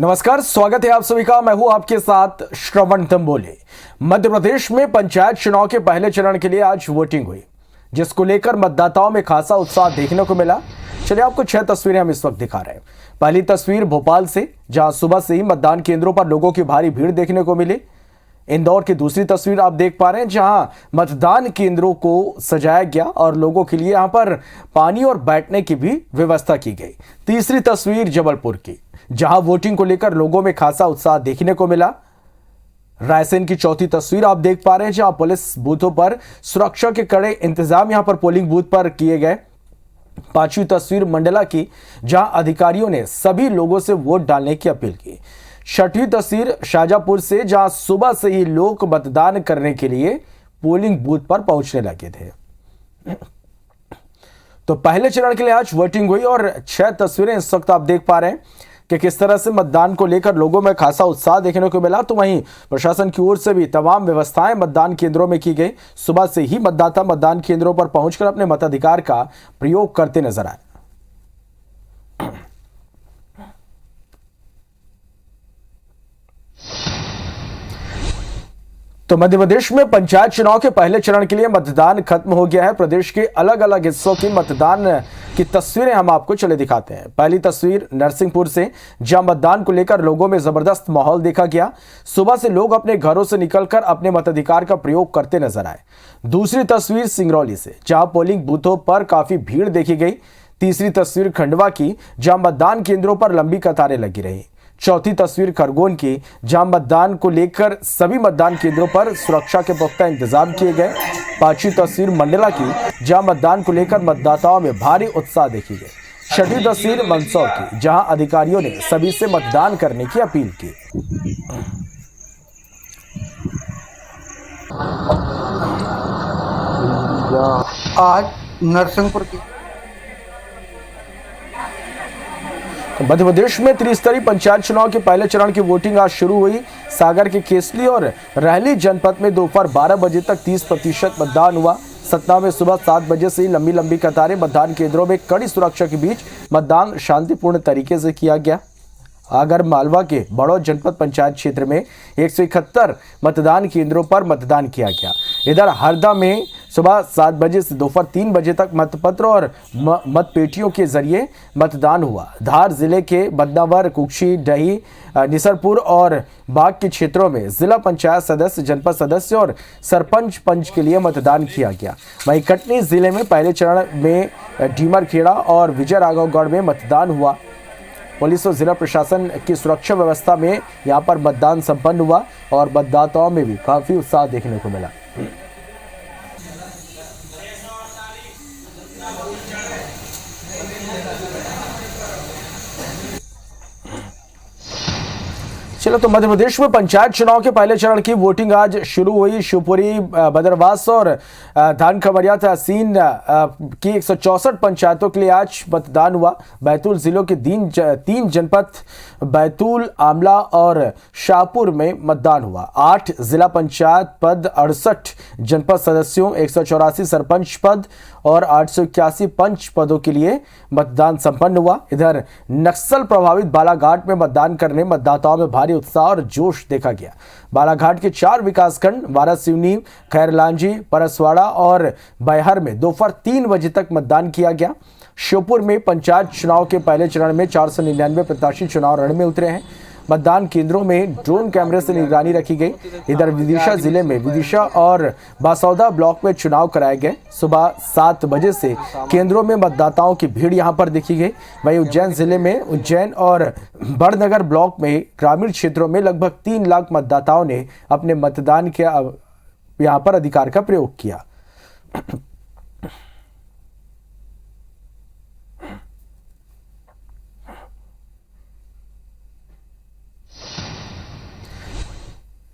नमस्कार, स्वागत है आप सभी का। मैं हूं आपके साथ श्रवण तंबोले। मध्य प्रदेश में पंचायत चुनाव के पहले चरण के लिए आज वोटिंग हुई, जिसको लेकर मतदाताओं में खासा उत्साह देखने को मिला। चलिए आपको 6 तस्वीरें हम इस वक्त दिखा रहे हैं। पहली तस्वीर भोपाल से, जहां सुबह से ही मतदान केंद्रों पर लोगों की भारी भीड़ देखने को मिली। इंदौर की दूसरी तस्वीर आप देख पा रहे हैं, जहां मतदान केंद्रों को सजाया गया और लोगों के लिए यहां पर पानी और बैठने की भी व्यवस्था की गई। तीसरी तस्वीर जबलपुर की, जहां वोटिंग को लेकर लोगों में खासा उत्साह देखने को मिला। रायसेन की चौथी तस्वीर आप देख पा रहे हैं, जहां पुलिस बूथों पर सुरक्षा के कड़े इंतजाम यहां पर पोलिंग बूथ पर किए गए। पांचवी तस्वीर मंडला की, जहां अधिकारियों ने सभी लोगों से वोट डालने की अपील की। छठवीं तस्वीर शाहजहांपुर से, जहां सुबह से ही लोग मतदान करने के लिए पोलिंग बूथ पर पहुंचने लगे थे। तो पहले चरण के लिए आज वोटिंग हुई और 6 तस्वीरें इस वक्त आप देख पा रहे हैं कि किस तरह से मतदान को लेकर लोगों में खासा उत्साह देखने को मिला। तो वहीं प्रशासन की ओर से भी तमाम व्यवस्थाएं मतदान केंद्रों में की गई। सुबह से ही मतदाता मतदान केंद्रों पर पहुंचकर अपने मताधिकार का प्रयोग करते नजर आए। तो मध्य प्रदेश में पंचायत चुनाव के पहले चरण के लिए मतदान खत्म हो गया है। प्रदेश के अलग अलग हिस्सों की मतदान की तस्वीरें हम आपको चले दिखाते हैं। पहली तस्वीर नरसिंहपुर से, जहां मतदान को लेकर लोगों में जबरदस्त माहौल देखा गया। सुबह से लोग अपने घरों से निकलकर अपने मताधिकार का प्रयोग करते नजर आए। दूसरी तस्वीर सिंगरौली से, जहां पोलिंग बूथों पर काफी भीड़ देखी गई। तीसरी तस्वीर खंडवा की, जहां मतदान केंद्रों पर लंबी कतारें लगी रही। चौथी तस्वीर खरगोन की, जहां मतदान को लेकर सभी मतदान केंद्रों पर सुरक्षा के पुख्ता इंतजाम किए गए। पांचवी तस्वीर मंडला की, जहां मतदान को लेकर मतदाताओं में भारी उत्साह देखी गई। छठी तस्वीर मंदसौर की, जहां अधिकारियों ने सभी से मतदान करने की अपील की। आज नरसिंहपुर की मध्य प्रदेश में त्रिस्तरीय पंचायत चुनाव के पहले चरण की वोटिंग आज शुरू हुई। सागर के केसली और रहली जनपद में दोपहर 12 बजे तक 30% मतदान हुआ। सतना में सुबह 7 बजे से ही लंबी लंबी कतारें मतदान केंद्रों में कड़ी सुरक्षा के बीच मतदान शांतिपूर्ण तरीके से किया गया। आगर मालवा के बड़ौद जनपद पंचायत क्षेत्र में 171 मतदान केंद्रों पर मतदान किया गया। इधर हरदा में सुबह 7 बजे से दोपहर 3 बजे तक मतपत्र और मतपेटियों के जरिए मतदान हुआ। धार जिले के बदनावर, कुक्षी, डही, निसरपुर और बाग के क्षेत्रों में जिला पंचायत सदस्य, जनपद सदस्य और सरपंच पंच के लिए मतदान किया गया। वहीं कटनी जिले में पहले चरण में डीमरखेड़ा और विजय राघवगढ़ में मतदान हुआ। पुलिस और जिला प्रशासन की सुरक्षा व्यवस्था में यहां पर मतदान संपन्न हुआ और मतदाताओं में भी काफी उत्साह देखने को मिला। चलो, तो मध्य प्रदेश में पंचायत चुनाव के पहले चरण की वोटिंग आज शुरू हुई। शिवपुरी, बदरवास और धान खमरिया तहसील की 164 पंचायतों के लिए आज मतदान हुआ। बैतूल जिलों के 3 जनपद बैतूल, आमला और शाहपुर में मतदान हुआ। 8 जिला पंचायत पद, 68 जनपद सदस्यों, 184 सरपंच पद और 881 पंच पदों के लिए मतदान संपन्न हुआ। इधर नक्सल प्रभावित बालाघाट में मतदान करने मतदाताओं में भारी उत्साह और जोश देखा गया। बालाघाट के 4 विकासखंड वारासिवनी, खैरलांजी, परसवाड़ा और बैहर में दोपहर 3 बजे तक मतदान किया गया। श्योपुर में पंचायत चुनाव के पहले चरण में 499 प्रत्याशी चुनाव रण में उतरे हैं। मतदान केंद्रों में ड्रोन कैमरे से निगरानी रखी गई। इधर विदिशा जिले में विदिशा और बासौदा ब्लॉक में चुनाव कराए गए। सुबह 7 बजे से केंद्रों में मतदाताओं की भीड़ यहां पर देखी गई। वहीं उज्जैन जिले में उज्जैन और बड़नगर ब्लॉक में ग्रामीण क्षेत्रों में लगभग 3 लाख मतदाताओं ने अपने मतदान के यहां पर अधिकार का प्रयोग किया।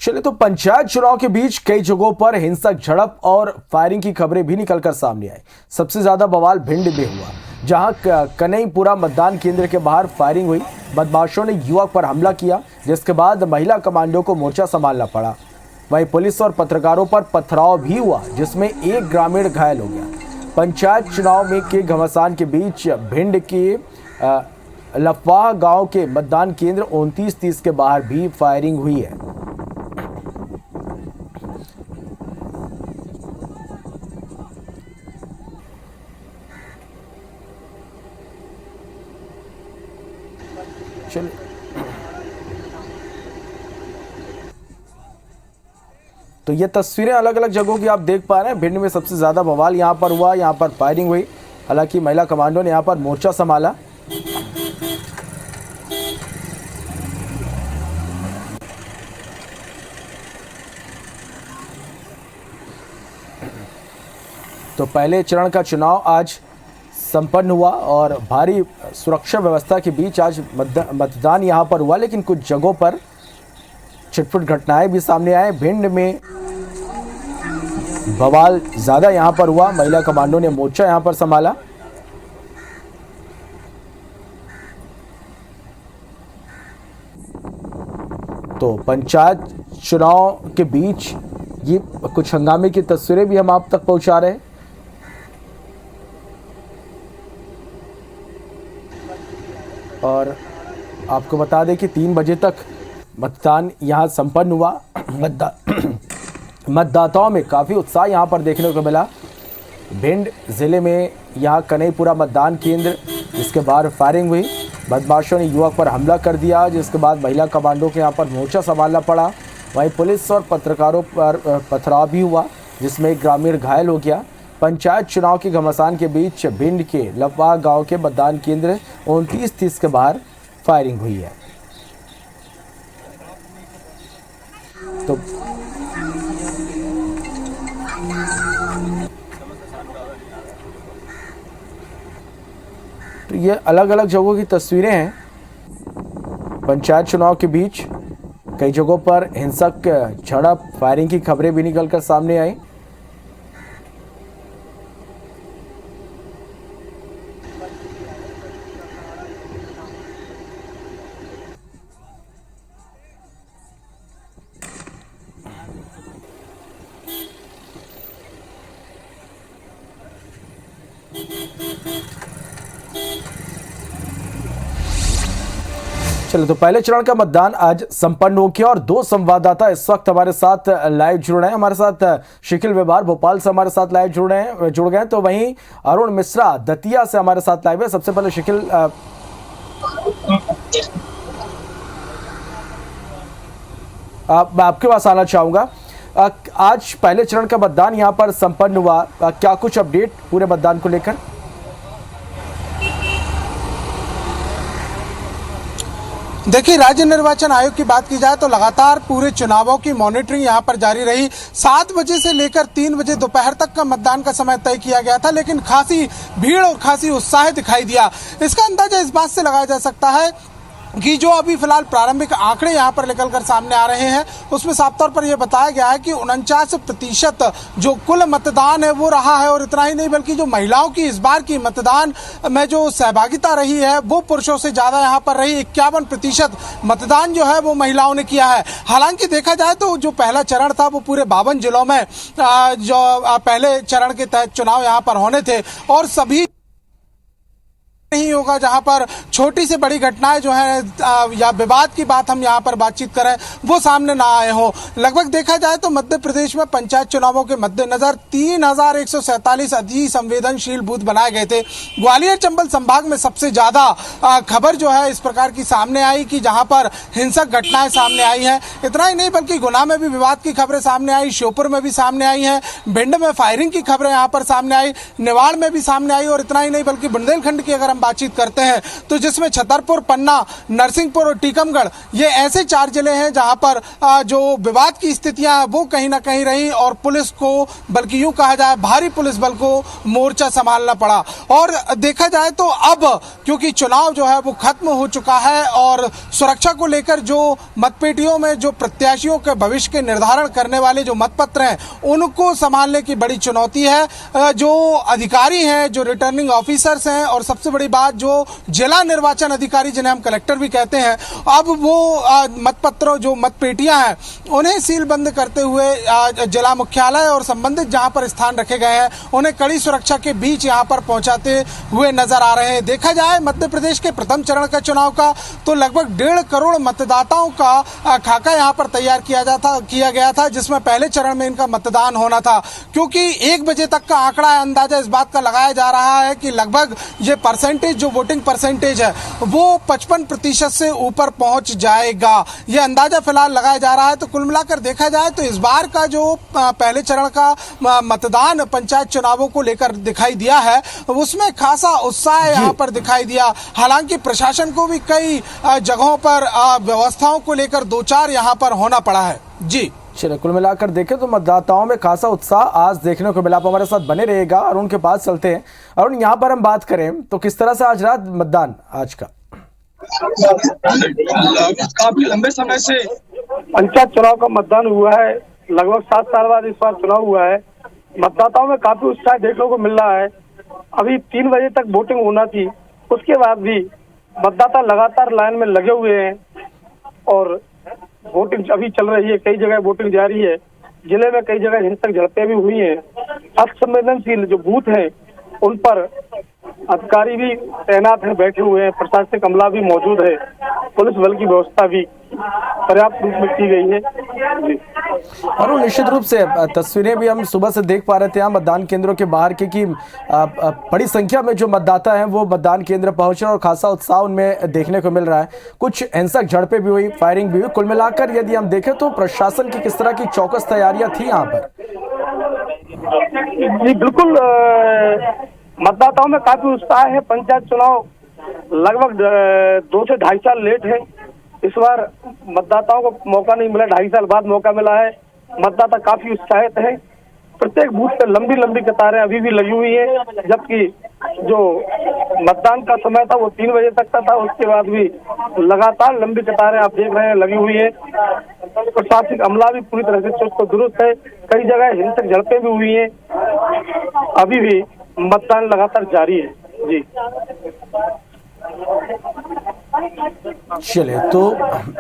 चले, तो पंचायत चुनाव के बीच कई जगहों पर हिंसक झड़प और फायरिंग की खबरें भी निकलकर सामने आई। सबसे ज्यादा बवाल भिंड में हुआ, जहां कन्हईपुरा मतदान केंद्र के बाहर फायरिंग हुई। बदमाशों ने युवक पर हमला किया, जिसके बाद महिला कमांडो को मोर्चा संभालना पड़ा। वहीं पुलिस और पत्रकारों पर पथराव भी हुआ, जिसमें एक ग्रामीण घायल हो गया। पंचायत चुनाव में के घमासान के बीच भिंड के लफवाह गांव के मतदान केंद्र 29-30 के बाहर भी फायरिंग हुई है। चलिए तो ये तस्वीरें अलग अलग जगहों की आप देख पा रहे हैं। भिंड में सबसे ज्यादा बवाल यहां पर हुआ, यहां पर फायरिंग हुई। हालांकि महिला कमांडो ने यहां पर मोर्चा संभाला। तो पहले चरण का चुनाव आज संपन्न हुआ और भारी सुरक्षा व्यवस्था के बीच आज मतदान यहां पर हुआ, लेकिन कुछ जगहों पर छिटपुट घटनाएं भी सामने आए। भिंड में बवाल ज्यादा यहां पर हुआ। महिला कमांडो ने मोर्चा यहां पर संभाला। तो पंचायत चुनाव के बीच ये कुछ हंगामे की तस्वीरें भी हम आप तक पहुंचा रहे हैं। और आपको बता दें कि 3 बजे तक मतदान यहां संपन्न हुआ। मतदाताओं में काफ़ी उत्साह यहां पर देखने को मिला। भिंड ज़िले में यहां कन्हैयापुरा मतदान केंद्र, जिसके बाहर फायरिंग हुई। बदमाशों ने युवक पर हमला कर दिया, जिसके बाद महिला कमांडो के यहां पर मोर्चा संभालना पड़ा। वहीं पुलिस और पत्रकारों पर पथराव भी हुआ, जिसमें एक ग्रामीण घायल हो गया। पंचायत चुनाव के घमासान के बीच भिंड के लफवाह गांव के मतदान केंद्र 29-30 के बाहर फायरिंग हुई है। तो ये अलग अलग जगहों की तस्वीरें हैं। पंचायत चुनाव के बीच कई जगहों पर हिंसक झड़प, फायरिंग की खबरें भी निकलकर सामने आई। चलो तो पहले चरण का मतदान आज संपन्न हो गया और 2 संवाददाता इस वक्त हमारे साथ लाइव जुड़ रहे हैं। हमारे साथ शिखिल वेबार भोपाल से हमारे साथ लाइव जुड़ गए। तो वहीं अरुण मिश्रा दतिया से हमारे साथ लाइव है। सबसे पहले शिखिल, मैं आपके पास आना चाहूंगा। आज पहले चरण का मतदान यहां पर संपन्न हुआ, क्या कुछ अपडेट पूरे मतदान को लेकर? देखिए, राज्य निर्वाचन आयोग की बात की जाए तो लगातार पूरे चुनावों की मॉनिटरिंग यहां पर जारी रही। 7 बजे से लेकर 3 बजे दोपहर तक का मतदान का समय तय किया गया था, लेकिन खासी भीड़ और खासी उत्साह दिखाई दिया। इसका अंदाजा इस बात से लगाया जा सकता है कि जो अभी फिलहाल प्रारंभिक आंकड़े यहां पर निकलकर सामने आ रहे हैं, उसमें साफ तौर पर यह बताया गया है कि 49% जो कुल मतदान है वो रहा है। और इतना ही नहीं, बल्कि जो महिलाओं की इस बार की मतदान में जो सहभागिता रही है वो पुरुषों से ज्यादा यहां पर रही। 51% मतदान जो है वो महिलाओं ने किया है। हालांकि देखा जाए तो जो पहला चरण था वो पूरे 52 जिलों में जो पहले चरण के तहत चुनाव यहां पर होने थे, और सभी नहीं होगा जहां पर छोटी से बड़ी घटनाएं जो है या विवाद की बात हम यहां पर बातचीत करें वो सामने ना आए हो। लगभग देखा जाए तो मध्य प्रदेश में पंचायत चुनावों के मद्देनजर 3147 अति संवेदनशील बूथ बनाए गए थे। ग्वालियर चंबल संभाग में सबसे ज्यादा खबर जो है इस प्रकार की सामने आई कि जहां पर हिंसक घटनाएं सामने आई हैं। इतना ही नहीं, बल्कि गुना में भी विवाद की खबरें सामने आई, श्योपुर में भी सामने आई हैं, भिंड में फायरिंग की खबरें यहां पर सामने आई, निवाड़ में भी सामने आई। और इतना ही नहीं, बल्कि बुंदेलखंड की अगर हम बातचीत करते हैं तो जिसमें छतरपुर, पन्ना, नरसिंहपुर और टीकमगढ़, ये ऐसे 4 जिले हैं जहां पर जो विवाद की स्थितियां हैं वो कहीं ना कहीं रही और पुलिस को, बल्कि यूं कहा जाए भारी पुलिस बल को मोर्चा संभालना पड़ा। और देखा जाए तो अब क्योंकि चुनाव जो है वो खत्म हो चुका है और सुरक्षा को लेकर जो मतपेटियों में जो प्रत्याशियों के भविष्य के निर्धारण करने वाले जो मतपत्र हैं उनको संभालने की बड़ी चुनौती है। जो अधिकारी हैं, जो रिटर्निंग ऑफिसर्स हैं, और सबसे बड़ी बाद जो जिला निर्वाचन अधिकारी, जिन्हें हम कलेक्टर भी कहते हैं, अब वो मतपत्रों, जो मतपेटियां हैं, उन्हें सीलबंद करते हुए जिला मुख्यालय और संबंधित जहां पर स्थान रखे गए हैं उन्हें कड़ी सुरक्षा के बीच यहां पर पहुंचाते हुए नजर आ रहे हैं। देखा जाए मध्य प्रदेश के प्रथम चरण का चुनाव का तो लगभग 1.5 करोड़ मतदाताओं का खाका यहां पर तैयार किया गया था, जिसमें पहले चरण में इनका मतदान होना था। क्योंकि 1 बजे तक का आंकड़ा अंदाजा इस बात का लगाया जा रहा है कि लगभग ये परसेंटेज, जो वोटिंग परसेंटेज है, वो 55% से ऊपर पहुंच जाएगा। ये अंदाजा फिलहाल लगाया जा रहा है। तो कुल मिलाकर देखा जाए तो इस बार का जो पहले चरण का मतदान पंचायत चुनावों को लेकर दिखाई दिया है, उसमें खासा उत्साह यहाँ पर दिखाई दिया। हालांकि प्रशासन को भी कई जगहों पर व्यवस्थाओं को लेकर 2-4 यहाँ पर होना पड़ा है। जी चलिए, कुल मिलाकर देखें तो मतदाताओं में खासा उत्साह आज देखने को मिला। आप हमारे साथ बने रहिएगा। अरुण के पास चलते हैं। अरुण, यहाँ पर हम बात करें तो किस तरह से आज रात मतदान आज का? काफी लंबे समय से पंचायत चुनाव का मतदान हुआ है। लगभग 7 साल बाद इस बार चुनाव हुआ है। मतदाताओं में काफी उत्साह देखने को मिल रहा है। अभी 3 बजे तक वोटिंग होना थी, उसके बाद भी मतदाता लगातार लाइन में लगे हुए हैं और वोटिंग अभी चल रही है। कई जगह वोटिंग जारी है। जिले में कई जगह हिंसक झड़पें भी हुई हैं। असंवेदनशील जो बूथ हैं उन पर अधिकारी भी तैनात हैं, बैठे हुए हैं। प्रशासनिक अमला भी मौजूद है। पुलिस बल की व्यवस्था भी पर्याप्त रूप में की गई है। और निश्चित रूप से तस्वीरें भी हम सुबह से देख पा रहे थे यहाँ मतदान केंद्रों के बाहर की कि बड़ी संख्या में जो मतदाता हैं वो मतदान केंद्र पहुंचे और खासा उत्साह उनमें देखने को मिल रहा है। कुछ हिंसक झड़पें भी हुई, फायरिंग भी हुई। कुल मिलाकर यदि हम देखें तो प्रशासन की किस तरह की चौकस तैयारियां थी यहाँ पर? जी बिल्कुल, मतदाताओं में काफी उत्साह है। पंचायत चुनाव लगभग 2 से 2.5 साल लेट है। इस बार मतदाताओं को मौका नहीं मिला, 2.5 साल बाद मौका मिला है। मतदाता काफी उत्साहित है। प्रत्येक बूथ पे लंबी लंबी कतारें अभी भी लगी हुई है, जबकि जो मतदान का समय था वो 3 बजे तक का था। उसके बाद भी लगातार लंबी कतारें आप देख रहे हैं लगी हुई है। प्रशासनिक अमला भी पूरी तरह से चुस्त दुरुस्त है। कई जगह हिंसक झड़पें भी हुई हैं। अभी भी मतदान लगातार जारी है। जी चलिए, तो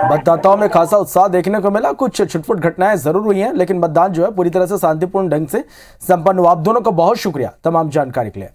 मतदाताओं में खासा उत्साह देखने को मिला। कुछ छुटपुट घटनाएं जरूर हुई हैं, लेकिन मतदान जो है पूरी तरह से शांतिपूर्ण ढंग से संपन्न हुआ। आप दोनों का बहुत शुक्रिया तमाम जानकारी के लिए।